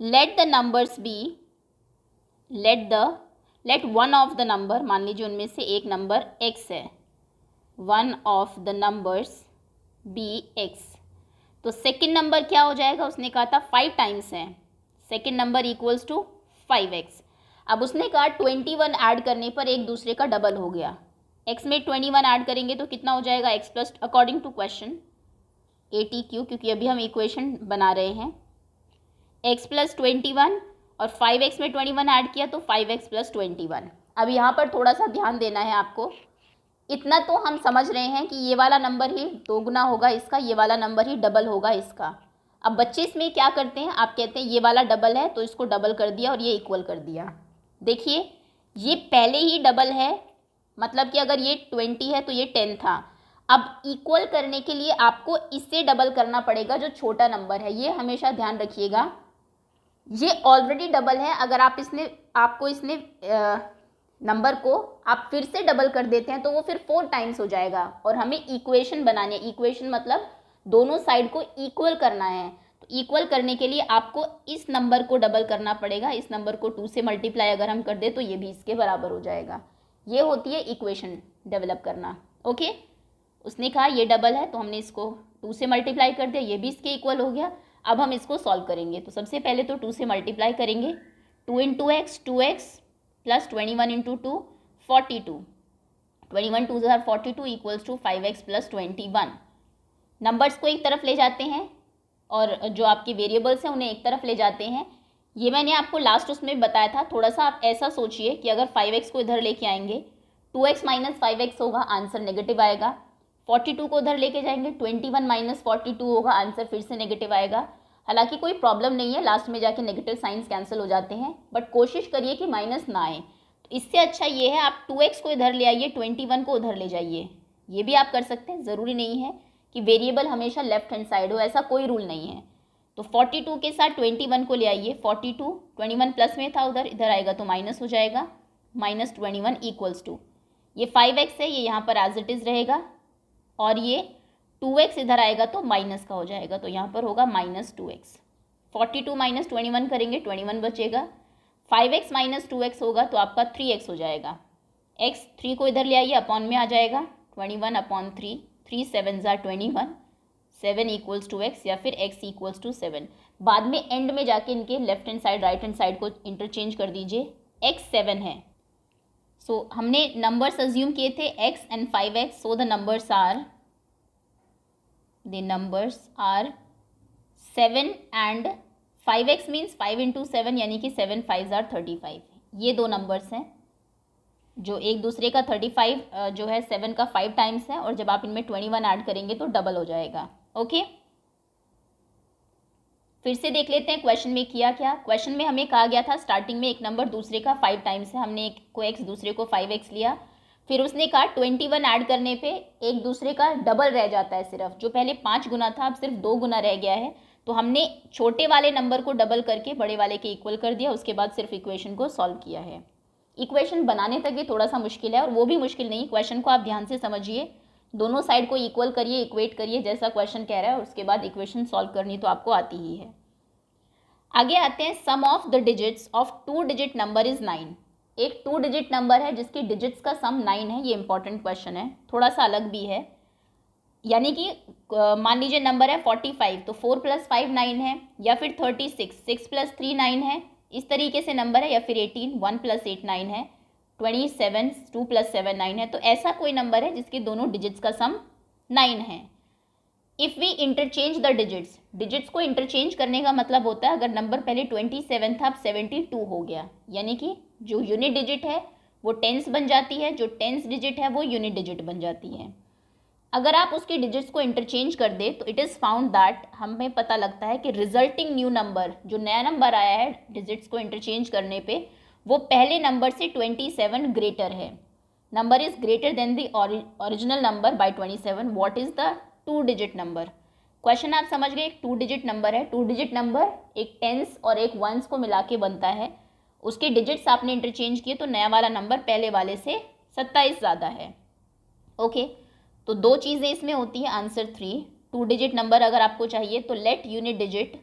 Late the numbers be, let one of the number, मान लीजिए उनमें से एक नंबर x है, one of the numbers be x, तो सेकेंड नंबर क्या हो जाएगा, उसने कहा था 5 टाइम्स है, second number equals to 5x। अब उसने कहा 21 ऐड करने पर एक दूसरे का डबल हो गया, x में 21 ऐड करेंगे तो कितना हो जाएगा, x plus, according to question 80Q, क्योंकि अभी हम इक्वेशन बना रहे हैं, x प्लस 21 और 5x में 21 ऐड किया तो 5x प्लस 21। अब यहाँ पर थोड़ा सा ध्यान देना है आपको, इतना तो हम समझ रहे हैं कि ये वाला नंबर ही दोगुना होगा इसका, ये वाला नंबर ही डबल होगा इसका। अब बच्चे इसमें क्या करते हैं, आप कहते हैं ये वाला डबल है तो इसको डबल कर दिया और ये इक्वल कर दिया। देखिए ये पहले ही डबल है, मतलब कि अगर ये 20 है तो ये 10 था। अब इक्वल करने के लिए आपको इससे डबल करना पड़ेगा जो छोटा नंबर है, ये हमेशा ध्यान रखिएगा। ये ऑलरेडी डबल है, अगर आपको इसने नंबर को आप फिर से डबल कर देते हैं तो वो फिर 4 टाइम्स हो जाएगा, और हमें इक्वेशन बनानी है, इक्वेशन मतलब दोनों साइड को इक्वल करना है। तो इक्वल करने के लिए आपको इस नंबर को डबल करना पड़ेगा, इस नंबर को 2 से मल्टीप्लाई अगर हम कर दे तो ये भी इसके बराबर हो जाएगा। ये होती है इक्वेशन डेवलप करना। ओके, उसने कहा ये डबल है तो हमने इसको 2 से मल्टीप्लाई कर दिया, ये भी इसके इक्वल हो गया। अब हम इसको सॉल्व करेंगे, तो सबसे पहले तो 2 से मल्टीप्लाई करेंगे, 2 into x 2x plus 21 into 2 42, 21 2 42 equals to 5x plus 21। Numbers को एक तरफ ले जाते हैं और जो आपके वेरिएबल्स हैं उन्हें एक तरफ ले जाते हैं। ये मैंने आपको लास्ट उसमें बताया था, थोड़ा सा आप ऐसा सोचिए कि अगर 5x को इधर लेके आएंगे 2x माइनस 5x होगा, आंसर नेगेटिव आएगा। 42 को उधर लेके जाएंगे 21 माइनस 42 होगा, आंसर फिर से नेगेटिव आएगा। हालांकि कोई प्रॉब्लम नहीं है, लास्ट में जाके नेगेटिव साइंस कैंसिल हो जाते हैं, बट कोशिश करिए कि माइनस ना आए। तो इससे अच्छा ये है आप 2x को इधर ले आइए, 21 को उधर ले जाइए, ये भी आप कर सकते हैं। ज़रूरी नहीं है कि वेरिएबल हमेशा लेफ्ट हैंड साइड हो, ऐसा कोई रूल नहीं है। तो 42 के साथ 21 को ले आइए, 42 21 प्लस में था उधर, इधर आएगा तो माइनस हो जाएगा, माइनस 21 इक्वल्स टू ये 5x है, ये यहाँ पर एज इट इज़ रहेगा, और ये 2x इधर आएगा तो माइनस का हो जाएगा, तो यहाँ पर होगा माइनस 2x। 42 माइनस 21 करेंगे 21 बचेगा, 5x माइनस 2x होगा तो आपका 3x हो जाएगा। x 3 को इधर ले आइए, अपॉन में आ जाएगा, 21 अपॉन 3, 3 7 ज़ा 21, 7 इक्वल्स टू x, या फिर x इक्वल्स टू 7। बाद में एंड में जाके इनके left hand side right hand side को इंटरचेंज कर दीजिए, x 7 है। सो हमने नंबर्स अज्यूम किए थे x and 5x, so the numbers are 7 and 5x means 5 into 7 यानी कि 7 5 आर 35। ये दो नंबर्स हैं जो एक दूसरे का 35 जो है 7 का 5 टाइम्स है, और जब आप इनमें 21 ऐड करेंगे तो डबल हो जाएगा। ओके, फिर से देख लेते हैं क्वेश्चन में किया क्या। क्वेश्चन में हमें कहा गया था स्टार्टिंग में एक नंबर दूसरे का 5 टाइम्स है, हमने एक को x दूसरे को 5x लिया, फिर उसने कहा 21 ऐड करने पे एक दूसरे का डबल रह जाता है सिर्फ, जो पहले 5 गुना था अब सिर्फ 2 गुना रह गया है। तो हमने छोटे वाले नंबर को डबल करके बड़े वाले के इक्वल कर दिया, उसके बाद सिर्फ इक्वेशन को सॉल्व किया है। इक्वेशन बनाने तक ये थोड़ा सा मुश्किल है, और वो भी मुश्किल नहीं, क्वेश्चन को आप ध्यान से समझिए, दोनों साइड को इक्वल करिए, इक्वेट करिए जैसा क्वेश्चन कह रहा है, उसके बाद इक्वेशन सॉल्व करनी तो आपको आती ही है। आगे आते हैं, sum of the digits of 2 digit number is 9। एक 2 डिजिट नंबर है जिसकी डिजिट्स का सम 9 है, ये इंपॉर्टेंट क्वेश्चन है, थोड़ा सा अलग भी है। यानी कि मान लीजिए नंबर है 45, तो 4 + 5 9 है, या फिर 36 6 + 3 9 है, इस तरीके से नंबर है, या फिर 18 1 + 8 9 है, 27 2 + 7 9 है। तो ऐसा कोई नंबर है जिसके दोनों डिजिट्स का सम 9 है। If we interchange the digits, digits को इंटरचेंज करने का मतलब होता है अगर नंबर पहले 27 था अब 72 हो गया, यानी कि जो यूनिट डिजिट है वो टेंस बन जाती है, जो टेंस डिजिट है वो यूनिट डिजिट बन जाती है। अगर आप उसकी डिजिट्स को इंटरचेंज कर दे तो इट इज़ फाउंड दैट, हमें पता लगता है कि रिजल्टिंग न्यू नंबर, जो नया नंबर आया है डिजिट्स को इंटरचेंज करने पे, वो पहले नंबर से 27 ग्रेटर है। Number is greater than the original number by 27। What is the 2 digit number? Question आप समझ गए, एक 2 डिजिट नंबर है, 2 डिजिट नंबर एक टेंस और एक वंस को मिला के बनता है, उसके डिजिट्स आपने इंटरचेंज किए तो नया वाला नंबर पहले वाले से 27 ज़्यादा है। ओके, तो 2 चीज़ें इसमें होती है, आंसर 3। 2 डिजिट नंबर अगर आपको चाहिए तो लेट यूनिट डिजिट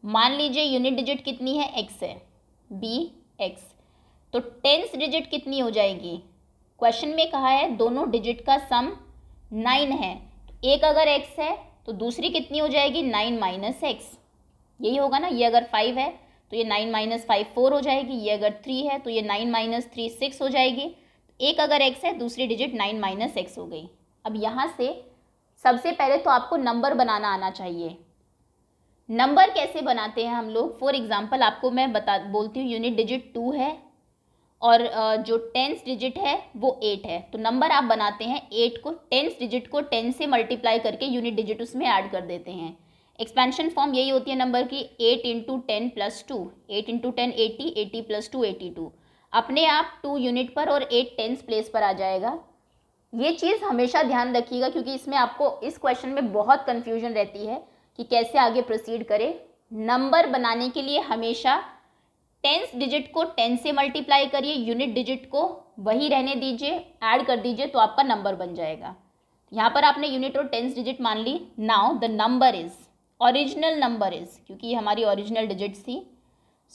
मान लीजिए यूनिट डिजिट कितनी है, x है, बी एक्स, तो टेंस डिजिट कितनी हो जाएगी, क्वेश्चन में कहा है दोनों डिजिट का सम 9 है, तो एक अगर x है तो दूसरी कितनी हो जाएगी, 9 माइनस एक्स, यही होगा ना। ये अगर 5 है तो ये 9 माइनस 5 4 हो जाएगी, ये अगर 3 है तो ये 9 माइनस 3 6 हो जाएगी। एक अगर x है दूसरी डिजिट 9 माइनस एक्स हो गई। अब यहाँ से सबसे पहले तो आपको नंबर बनाना आना चाहिए। नंबर कैसे बनाते हैं हम लोग, फॉर एग्जांपल आपको मैं बोलती हूँ यूनिट डिजिट 2 है और जो टेंस डिजिट है वो 8 है, तो नंबर आप बनाते हैं 8 को, टेंस डिजिट को 10 से मल्टीप्लाई करके यूनिट डिजिट उसमें ऐड कर देते हैं। एक्सपेंशन फॉर्म यही होती है नंबर की, 8 इंटू 10 प्लस 2, 8 इंटू 10 80, 80 प्लस 2 82, अपने आप 2 यूनिट पर और 8 टेंस प्लेस पर आ जाएगा। ये चीज़ हमेशा ध्यान रखिएगा क्योंकि इसमें आपको इस क्वेश्चन में बहुत कन्फ्यूजन रहती है कि कैसे आगे प्रोसीड करें। नंबर बनाने के लिए हमेशा टेंस डिजिट को 10 से मल्टीप्लाई करिए, यूनिट डिजिट को वही रहने दीजिए, ऐड कर दीजिए तो आपका नंबर बन जाएगा। यहाँ पर आपने यूनिट और टेंस डिजिट मान ली। Now the number is, original number is, क्योंकि ये हमारी ओरिजिनल डिजिट्स थी,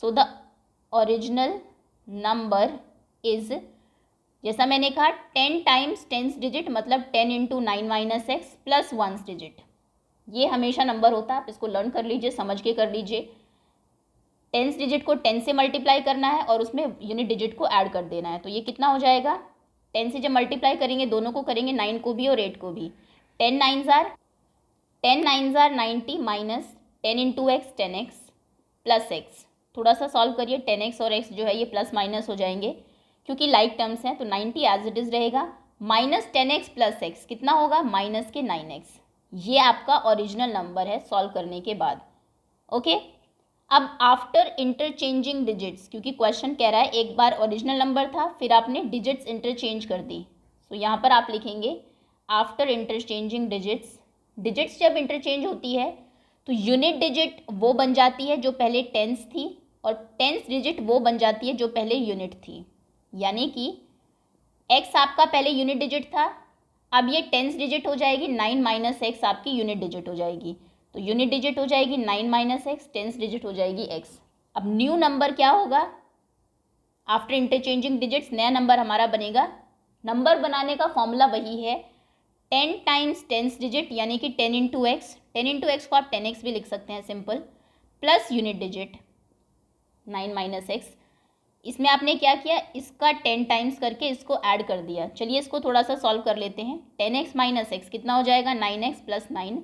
so the original number is, जैसा मैंने कहा 10 टाइम्स टेंस डिजिट मतलब 10 into 9 minus x plus ones digit, ये हमेशा नंबर होता है। आप इसको लर्न कर लीजिए, समझ के कर लीजिए। टेंस डिजिट को 10 से मल्टीप्लाई करना है और उसमें यूनिट डिजिट को ऐड कर देना है, तो ये कितना हो जाएगा, 10 से जब मल्टीप्लाई करेंगे दोनों को करेंगे, 9 को भी और 8 को भी, 10 9 jar 90 minus 10 into x 10x plus x, थोड़ा सा सॉल्व करिए, 10x और x जो है ये प्लस माइनस हो जाएंगे क्योंकि लाइक टर्म्स हैं, तो 90 एज इट इज़ रहेगा, माइनस 10x प्लस एक्स कितना होगा, माइनस के 9x। ये आपका ओरिजिनल नंबर है सॉल्व करने के बाद। ओके, अब आफ्टर इंटरचेंजिंग डिजिट्स, क्योंकि क्वेश्चन कह रहा है एक बार ओरिजिनल नंबर था फिर आपने डिजिट्स इंटरचेंज कर दी, तो यहाँ पर आप लिखेंगे आफ्टर इंटरचेंजिंग डिजिट्स। डिजिट्स जब इंटरचेंज होती है तो यूनिट डिजिट वो बन जाती है जो पहले टेंस थी और टेंस डिजिट वो बन जाती है जो पहले यूनिट थी, यानी कि x आपका पहले यूनिट डिजिट था, अब ये टेंस डिजिट हो जाएगी, 9 माइनस एक्स आपकी यूनिट डिजिट हो जाएगी, तो यूनिट डिजिट हो जाएगी 9 माइनस एक्स, टेंस डिजिट हो जाएगी x। अब न्यू नंबर क्या होगा, आफ्टर इंटरचेंजिंग डिजिट्स नया नंबर हमारा बनेगा। नंबर बनाने का फॉर्मूला वही है, 10 टाइम्स टेंस डिजिट यानी कि 10 इंटू एक्स, 10 इंटू एक्स को आप 10x भी लिख सकते हैं simple, plus unit digit 9 minus x. इसमें आपने क्या किया, इसका 10 टाइम्स करके इसको ऐड कर दिया। चलिए इसको थोड़ा सा सॉल्व कर लेते हैं, 10x माइनस एक्स कितना हो जाएगा, 9x प्लस 9,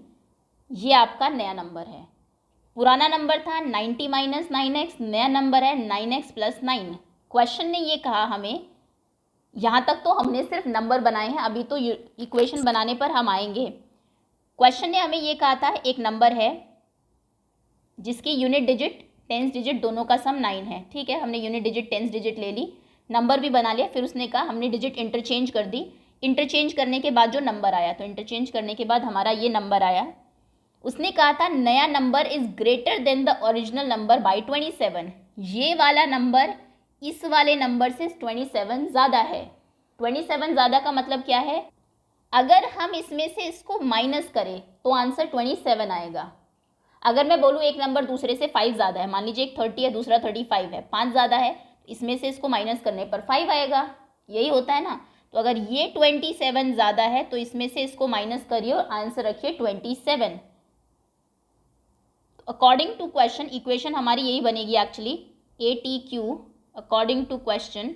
ये आपका नया नंबर है। पुराना नंबर था 90 माइनस 9x, नया नंबर है 9x प्लस 9। क्वेश्चन ने ये कहा हमें, यहाँ तक तो हमने सिर्फ नंबर बनाए हैं, अभी तो इक्वेशन बनाने पर हम आएंगे। क्वेश्चन ने हमें ये कहा था एक नंबर है जिसकी यूनिट डिजिट टेंस डिजिट दोनों का सम 9 है, ठीक है, हमने यूनिट डिजिट टेंस डिजिट ले ली, नंबर भी बना लिया, फिर उसने कहा हमने डिजिट इंटरचेंज कर दी, इंटरचेंज करने के बाद जो नंबर आया, तो इंटरचेंज करने के बाद हमारा ये नंबर आया। उसने कहा था नया number is greater than the original number by 27, ये वाला नंबर इस वाले नंबर से 27 ज़्यादा है। 27 ज़्यादा का मतलब क्या है, अगर हम इसमें से इसको माइनस करें तो आंसर 27 आएगा। अगर मैं बोलूँ एक नंबर दूसरे से 5 ज़्यादा है, मान लीजिए एक 30 है दूसरा 35 है, 5 ज़्यादा है, इसमें से इसको माइनस करने पर 5 आएगा, यही होता है ना। तो अगर ये 27 ज़्यादा है तो इसमें से इसको माइनस करिए और आंसर रखिए 27। अकॉर्डिंग टू क्वेश्चन इक्वेशन हमारी यही बनेगी actually, ATQ according to question,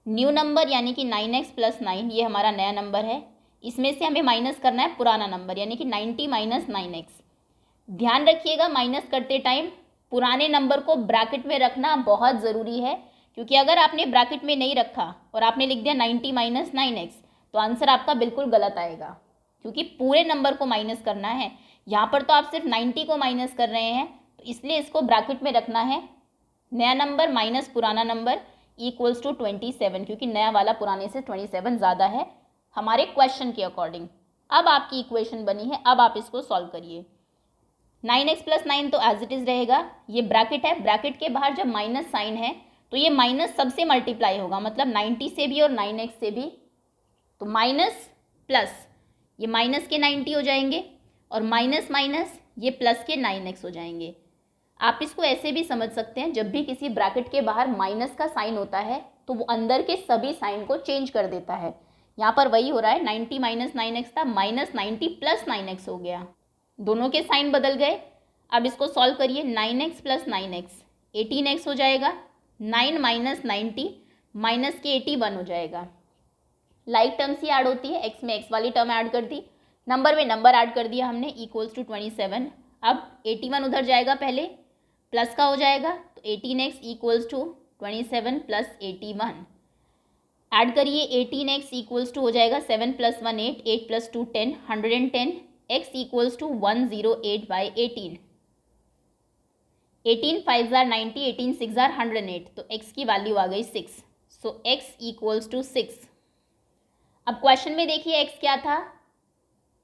new number यानी कि 9x प्लस 9 ये हमारा नया नंबर है, इसमें से हमें माइनस करना है पुराना नंबर यानी कि 90 माइनस 9x। ध्यान रखिएगा माइनस करते टाइम पुराने नंबर को ब्रैकेट में रखना बहुत ज़रूरी है, क्योंकि अगर आपने ब्रैकेट में नहीं रखा और आपने लिख दिया 90 माइनस 9x तो आंसर आपका बिल्कुल गलत आएगा, क्योंकि पूरे नंबर को माइनस करना है। यहाँ पर तो आप सिर्फ 90 को माइनस कर रहे हैं, तो इसलिए इसको ब्रैकेट में रखना है, नया नंबर माइनस पुराना नंबर इक्वल्स टू 27, क्योंकि नया वाला पुराने से 27 ज़्यादा है हमारे क्वेश्चन के अकॉर्डिंग। अब आपकी इक्वेशन बनी है, अब आप इसको सॉल्व करिए। 9x प्लस 9 तो एज इट इज़ रहेगा, ये ब्रैकेट है, ब्रैकेट के बाहर जब माइनस साइन है तो ये माइनस सबसे मल्टीप्लाई होगा, मतलब 90 से भी और 9x से भी, तो माइनस प्लस ये माइनस के 90 हो जाएंगे और माइनस माइनस ये प्लस के 9x हो जाएंगे। आप इसको ऐसे भी समझ सकते हैं, जब भी किसी ब्रैकेट के बाहर माइनस का साइन होता है तो वो अंदर के सभी साइन को चेंज कर देता है। यहाँ पर वही हो रहा है, 90 माइनस 9x था, माइनस 90 प्लस 9x हो गया, दोनों के साइन बदल गए। अब इसको सॉल्व करिए, 9x प्लस 9x 18x हो जाएगा, 9 माइनस 90 माइनस के 81 हो जाएगा। लाइक टर्म्स ही ऐड होती है, x में x वाली टर्म ऐड कर दी, नंबर में नंबर ऐड कर दिया हमने, इक्वल्स टू 27। अब 81 उधर जाएगा, पहले प्लस का हो जाएगा, तो 18x equals to 27 plus 81 add करिए, 18x इक्वल्स टू हो जाएगा 7 plus 1 8, 8 plus 2 10, 110, x equals to 108 by 18, 18 5 जार 90, 18 6 जार 108, तो x की वैल्यू आ गई 6, सो x इक्वल्स टू 6। अब क्वेश्चन में देखिए x क्या था,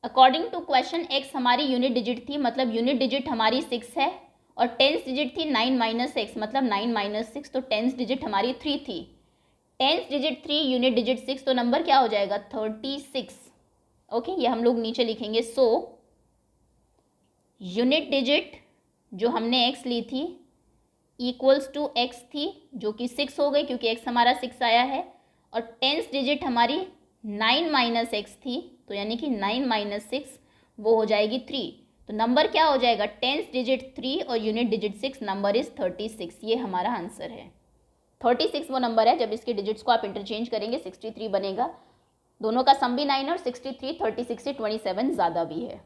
अकॉर्डिंग टू क्वेश्चन x हमारी यूनिट डिजिट थी, मतलब यूनिट डिजिट हमारी 6 है, और टेंस डिजिट थी 9 माइनस एक्स, मतलब 9 माइनस 6, तो टेंस डिजिट हमारी 3 थी, टेंस डिजिट 3 यूनिट डिजिट 6, तो नंबर क्या हो जाएगा 36। ओके, ये हम लोग नीचे लिखेंगे। सो यूनिट डिजिट जो हमने x ली थी इक्वल्स टू x थी, जो कि 6 हो गई क्योंकि x हमारा 6 आया है, और टेंस डिजिट हमारी 9 माइनस एक्स थी, तो यानी कि 9 माइनस 6 वो हो जाएगी 3, तो नंबर क्या हो जाएगा, टेंस डिजिट 3 और यूनिट डिजिट 6, नंबर इज 36। ये हमारा आंसर है। 36 वो नंबर है, जब इसके डिजिट्स को आप इंटरचेंज करेंगे 63 बनेगा, दोनों का सम भी 9 और 63 36 से 27 ज़्यादा भी है।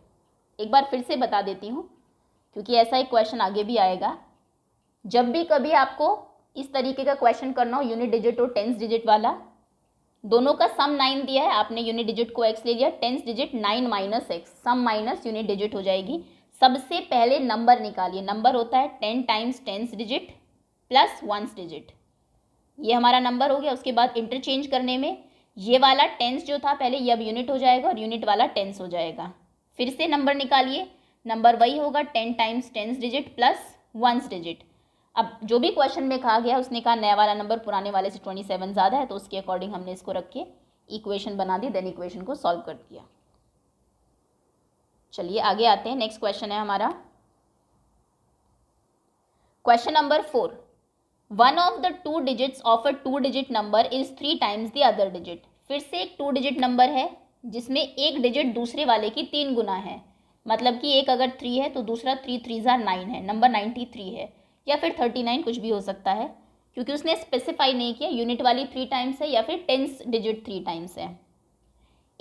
एक बार फिर से बता देती हूँ, क्योंकि ऐसा एक क्वेश्चन आगे भी आएगा, जब भी कभी आपको इस तरीके का क्वेश्चन करना हो, यूनिट डिजिट और टेंस डिजिट वाला, दोनों का सम 9 दिया है, आपने यूनिट डिजिट को x ले लिया, टेंस डिजिट 9 माइनस एक्स, सम माइनस यूनिट डिजिट हो जाएगी। सबसे पहले नंबर निकालिए, नंबर होता है 10 times tens digit plus ones digit, ये हमारा नंबर हो गया। उसके बाद इंटरचेंज करने में ये वाला टेंस जो था पहले, ये अब यूनिट हो जाएगा और यूनिट वाला टेंस हो जाएगा। फिर से नंबर निकालिए, नंबर वही होगा 10 times tens digit plus ones digit. अब जो भी क्वेश्चन में कहा गया, उसने कहा नया वाला नंबर पुराने वाले से 27 ज़्यादा है, तो उसके अकॉर्डिंग हमने इसको रख के इक्वेशन बना दी, देन इक्वेशन को सॉल्व कर दिया। चलिए आगे आते हैं, नेक्स्ट क्वेश्चन है हमारा question number 4। One of the 2 digits of a 2 digit number is 3 times the other digit. फिर से एक 2 डिजिट नंबर है जिसमें एक डिजिट दूसरे वाले की 3 गुना है, मतलब कि एक अगर 3 है तो दूसरा 3 3 जार 9 है, नंबर 93 है, या फिर 39 कुछ भी हो सकता है, क्योंकि उसने स्पेसिफाई नहीं किया यूनिट वाली 3 टाइम्स है या फिर टेंस डिजिट 3 टाइम्स है।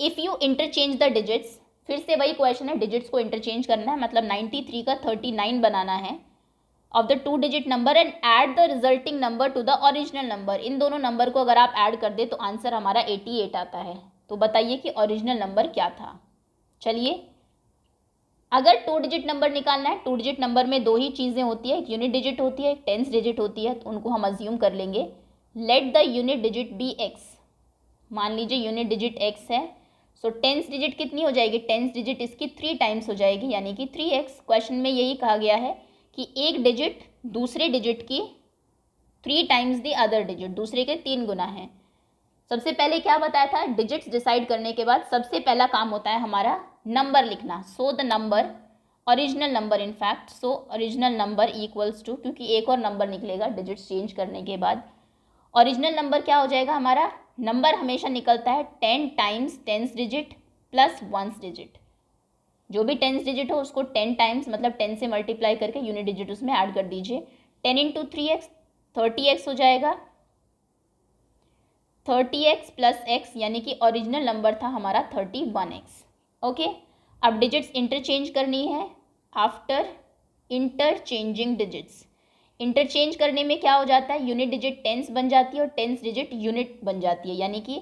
If you interchange the digits, फिर से वही क्वेश्चन है, डिजिट्स को इंटरचेंज करना है, मतलब 93 का 39 बनाना है, of the 2 digit number and add the resulting number to the original number. इन दोनों नंबर को अगर आप ऐड कर दे तो आंसर हमारा 88 आता है। तो बताइए कि ओरिजिनल नंबर क्या था। चलिए, अगर 2 डिजिट नंबर निकालना है, 2 डिजिट नंबर में 2 ही चीज़ें होती है, एक यूनिट डिजिट होती है, एक टेंस डिजिट होती है, तो उनको हम अज्यूम कर लेंगे। Let the unit digit be x, मान लीजिए यूनिट डिजिट x है, सो टेंस डिजिट कितनी हो जाएगी, टेंस डिजिट इसकी 3 टाइम्स हो जाएगी, यानी कि 3x। क्वेश्चन में यही कहा गया है कि एक डिजिट दूसरे डिजिट की 3 टाइम्स द अदर डिजिट, दूसरे के 3 गुना है। सबसे पहले क्या बताया था, डिजिट्स डिसाइड करने के बाद सबसे पहला काम होता है हमारा नंबर लिखना। So the number, original number in fact, so original number equals to, क्योंकि एक और नंबर निकलेगा डिजिट्स चेंज करने के बाद, ओरिजिनल नंबर क्या हो जाएगा हमारा, नंबर हमेशा निकलता है 10 times tens digit plus ones digit. जो भी टेंस डिजिट हो उसको 10 टाइम्स, मतलब 10 से मल्टीप्लाई करके यूनिट डिजिट उसमें ऐड कर दीजिए। 10 इंटू 3x 30x हो जाएगा, 30x प्लस x, यानी कि ओरिजिनल नंबर था हमारा 31x। ओके, अब डिजिट्स इंटरचेंज करनी है। आफ्टर इंटरचेंजिंग डिजिट्स, इंटरचेंज करने में क्या हो जाता है, यूनिट डिजिट टेंस बन जाती है और टेंस डिजिट यूनिट बन जाती है, यानी कि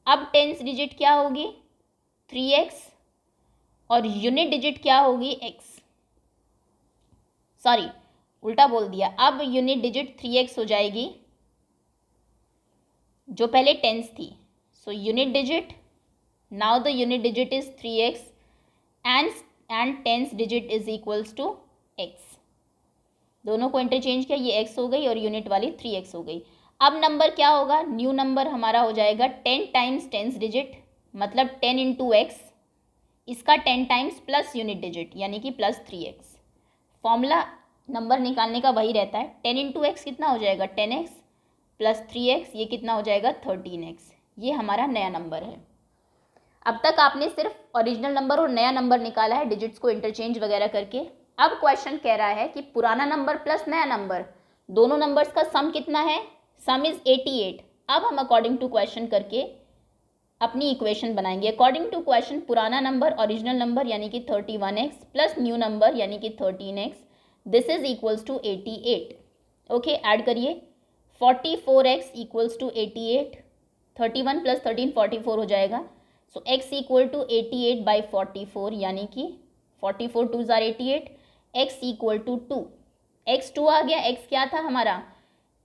अब टेंस डिजिट क्या होगी 3x और यूनिट डिजिट क्या होगी x, सॉरी उल्टा बोल दिया, अब यूनिट डिजिट 3x हो जाएगी जो पहले टेंस थी। So unit digit, now the unit digit is 3x and tens digit is equals to x। दोनों को इंटरचेंज किया, ये x हो गई और यूनिट वाली 3x हो गई। अब नंबर क्या होगा, न्यू नंबर हमारा हो जाएगा 10 टाइम्स टेंस डिजिट, मतलब 10 इंटू एक्स, इसका 10 टाइम्स प्लस यूनिट डिजिट यानी कि प्लस 3x। फॉर्मूला नंबर निकालने का वही रहता है। 10 इंटू एक्स कितना हो जाएगा 10x प्लस 3x, ये कितना हो जाएगा 13x। ये हमारा नया नंबर है। अब तक आपने सिर्फ ओरिजिनल नंबर और नया नंबर निकाला है डिजिट्स को इंटरचेंज वगैरह करके। अब क्वेश्चन कह रहा है कि पुराना नंबर प्लस नया नंबर, दोनों नंबर्स का सम कितना है, सम इज 88। अब हम अकॉर्डिंग टू क्वेश्चन करके अपनी इक्वेशन बनाएंगे। अकॉर्डिंग टू क्वेश्चन पुराना नंबर ओरिजिनल नंबर यानी कि 31x प्लस न्यू नंबर यानी कि 13x, this is equals to 88। Okay, add करिए 44x इक्वल्स टू 88, 31 प्लस 13 44 हो जाएगा। So x equal to 88 by 44 यानी कि 44 टू ज़ार 88, x इक्वल टू 2, x 2 आ गया। x क्या था हमारा,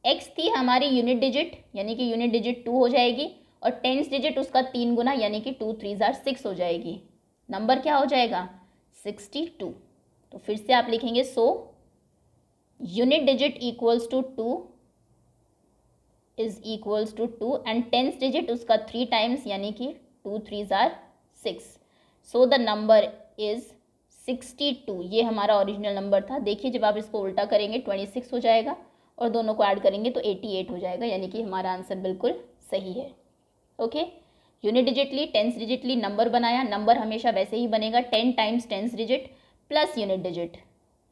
x थी हमारी यूनिट डिजिट यानी कि यूनिट डिजिट 2 हो जाएगी, और टेंस डिजिट उसका 3 गुना यानी कि 2 3 ज़ार 6 हो जाएगी। नंबर क्या हो जाएगा 62। तो फिर से आप लिखेंगे so unit digit equals to 2 is equals to 2 and tens digit उसका 3 टाइम्स यानी कि 2 3 ज़ार 6। So the number is 62। ये हमारा ओरिजिनल नंबर था। देखिए जब आप इसको उल्टा करेंगे 26 हो जाएगा और दोनों को ऐड करेंगे तो 88 हो जाएगा, यानी कि हमारा आंसर बिल्कुल सही है। ओके, यूनिट डिजिटली टेंस डिजिटली नंबर बनाया। नंबर हमेशा वैसे ही बनेगा 10 times tens digit plus unit digit,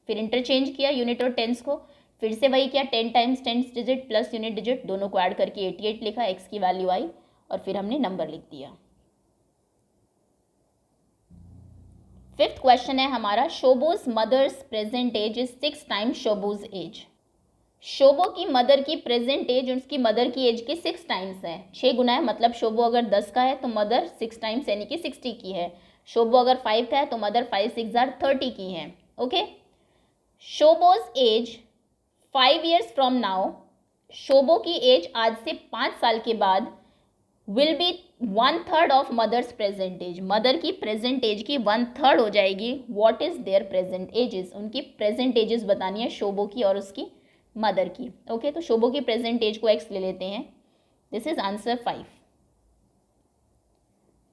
फिर इंटरचेंज किया यूनिट और टेंस को, फिर से वही किया 10 times tens digit plus unit digit, दोनों को ऐड करके 88 लिखा, x की वैल्यू आई और फिर हमने नंबर लिख दिया। फिफ्थ क्वेश्चन है हमारा, Shobo's mother's present age is 6 times Shobo's age. Shobo की मदर की प्रेजेंट एज उसकी मदर की एज के 6 टाइम्स है। 6 गुना है, मतलब शोबो अगर 10 का है तो मदर 6 टाइम्स यानी कि 60 की है। शोबो अगर 5 का है तो मदर 5 6 ज़ार 30 की है। Okay, Shobo's age 5 years from now, Shobo की एज आज से 5 साल के बाद will be 1/3 of mother's present age. Mother की प्रेजेंट एज की 1/3 हो जाएगी। What is their present ages, उनकी प्रेजेंट एजेस बतानी है शोबो की और उसकी मदर की। ओके, तो शोबो की प्रेजेंट एज को x ले लेते हैं। This is answer 5।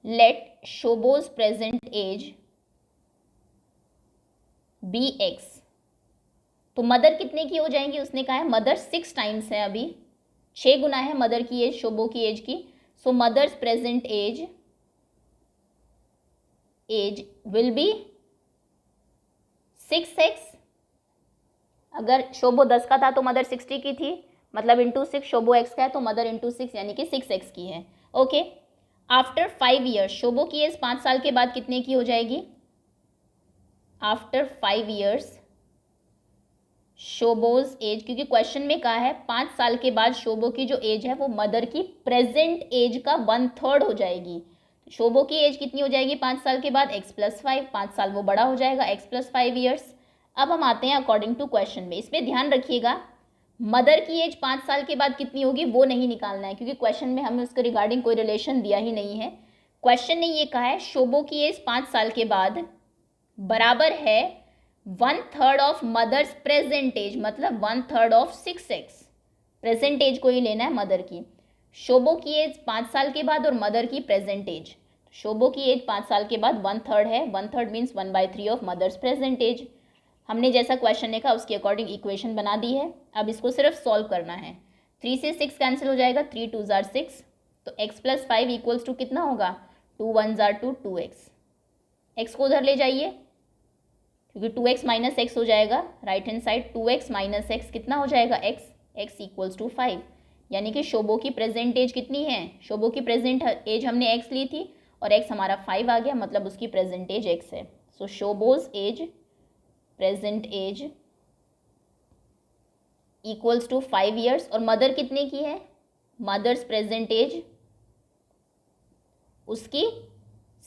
Let Shobo's present age be x। तो मदर कितने की हो जाएंगी, उसने कहा है मदर 6 टाइम्स है, अभी 6 गुना है मदर की एज शोबो की एज की। So mother's present age will be 6x। अगर शोबो 10 का था तो मदर 60 की थी, मतलब इंटू 6, शोबो x का है तो मदर इंटू 6 यानी कि 6x की है। ओके, आफ्टर 5 ईयर्स, शोबो की एज 5 साल के बाद कितने की हो जाएगी, आफ्टर 5 ईयर्स शोबोज एज, क्योंकि क्वेश्चन में कहा है 5 साल के बाद शोबो की जो एज है वो मदर की प्रेजेंट एज का 1/3 हो जाएगी। शोबो की एज कितनी हो जाएगी 5 साल के बाद, x + 5, 5 साल वो बड़ा हो जाएगा, x + 5 ईयर्स। अब हम आते हैं अकॉर्डिंग टू क्वेश्चन में। इसमें ध्यान रखिएगा मदर की एज 5 साल के बाद कितनी होगी वो नहीं निकालना है, क्योंकि क्वेश्चन में हमें उसके रिगार्डिंग कोई रिलेशन दिया ही नहीं है। क्वेश्चन ने ये कहा है शोबो की एज 5 साल के बाद बराबर है 1/3 ऑफ मदर्स प्रेजेंट एज, मतलब 1/3 ऑफ 6x। प्रेजेंट एज को ही लेना है मदर की। शोबो की एज 5 साल के बाद और मदर की प्रेजेंट एज, शोबो की एज 5 साल के बाद 1/3 है, 1/3 means 1/3 of mother's present age. हमने जैसा क्वेश्चन देखा उसके अकॉर्डिंग इक्वेशन बना दी है। अब इसको सिर्फ सॉल्व करना है। 3 से 6 कैंसिल हो जाएगा, 3 2 ज़ार 6, तो x + 5 इक्वल्स टू कितना होगा 2 1 ज़ार 2, 2x। x को उधर ले जाइए क्योंकि 2x - x हो जाएगा right hand side, 2x - x कितना हो जाएगा x इक्वल्स टू 5, यानी कि शोबो की प्रेजेंट एज कितनी है, शोबो की प्रेजेंट एज हमने x ली थी और x हमारा 5 आ गया, मतलब उसकी प्रेजेंट एज x है। So Shobo's age present age equals to 5 years. और मदर कितने की है, मदर्स प्रेजेंट एज उसकी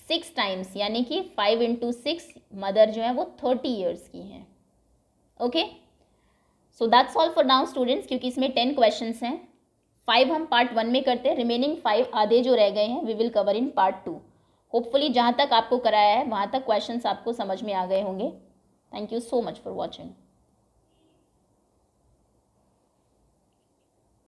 6 टाइम्स यानी कि 5 × 6, मदर जो है वो 30 ईयर्स की है। Okay, so that's all for now students, क्योंकि इसमें 10 क्वेश्चंस हैं। 5 हम पार्ट 1 में करते हैं, रिमेनिंग 5 आधे जो रह गए हैं we will cover in part 2। Hopefully जहाँ तक आपको कराया है वहाँ तक क्वेश्चंस आपको समझ में आ गए होंगे। Thank you so much for watching.